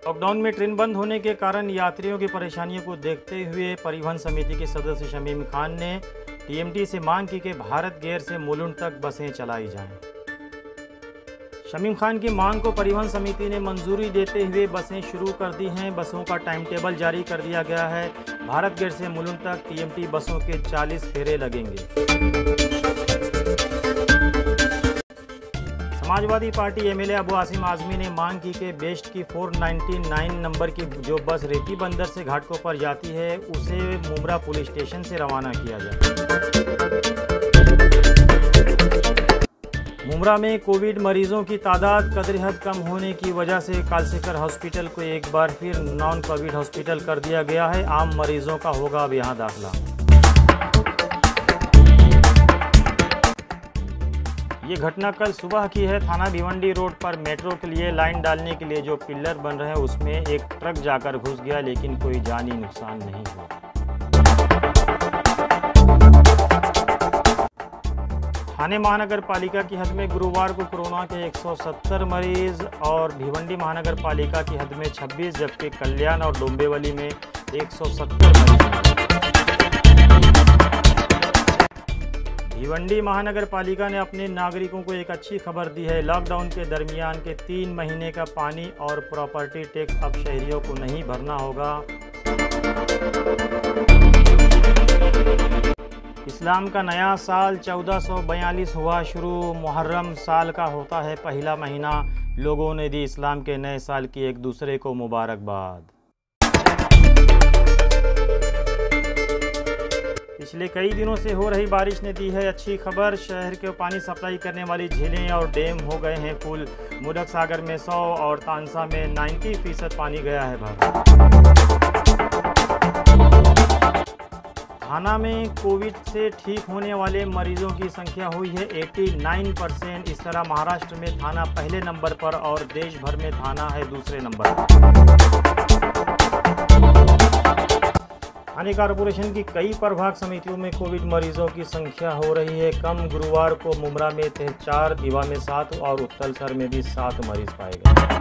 Lockdown में train बंद होने के कारण यात्रियों की परेशानियों को देखते हुए परिवहन समिति के सदस्य शमीम खान ने टीएमटी से मांग की कि भारत गेर से मुलुंड तक बसें चलाई जाएं। शमीम खान की मांग को परिवहन समिति ने मंजूरी देते हुए बसें शुरू कर दी हैं। बसों का टाइम टेबल जारी कर दिया गया है। भारत गेर से मुलुंड तक टीएमटी बसों के 40 फेरे लगेंगे। समाजवादी पार्टी एमएलए अबू आसिम आजमी ने मांग की कि बेस्ट की 499 नंबर की जो बस रेती बंदर से घाटकोपर जाती है उसे मुमरा पुलिस स्टेशन से रवाना किया जाए। मुमरा में कोविड मरीजों की तादाद कदर हद कम होने की वजह से कालसेकर हॉस्पिटल को एक बार फिर नॉन कोविड हॉस्पिटल कर दिया गया है। आम मरीजों का होगा अब यहाँ दाखिला। ये घटना कल सुबह की है। थाना भिवंडी रोड पर मेट्रो के लिए लाइन डालने के लिए जो पिलर बन रहे हैं उसमें एक ट्रक जाकर घुस गया, लेकिन कोई जानी नुकसान नहीं हुआ। थाने महानगर पालिका की हद में गुरुवार को कोरोना के 170 मरीज और भिवंडी महानगर पालिका की हद में 26, जबकि कल्याण और डोंबिवली में 170 मरीज। भिवंडी महानगर पालिका ने अपने नागरिकों को एक अच्छी खबर दी है। लॉकडाउन के दरमियान के 3 महीने का पानी और प्रॉपर्टी टैक्स अब शहरियों को नहीं भरना होगा। इस्लाम का नया साल 1442 हुआ शुरू। मुहर्रम साल का होता है पहला महीना। लोगों ने दी इस्लाम के नए साल की एक दूसरे को मुबारकबाद। पिछले कई दिनों से हो रही बारिश ने दी है अच्छी खबर। शहर के पानी सप्लाई करने वाली झीलें और डैम हो गए हैं फुल। मुदक सागर में 100 और तानसा में 90% पानी गया है भर। थाना में कोविड से ठीक होने वाले मरीजों की संख्या हुई है 89%। इस तरह महाराष्ट्र में थाना पहले नंबर पर और देश भर में थाना है दूसरे नंबर पर। थाने कॉरपोरेशन की कई प्रभाग समितियों में कोविड मरीजों की संख्या हो रही है कम। गुरुवार को मुमरा में 4, दीवा में 7 और उत्तलसर में भी 7 मरीज पाए गए।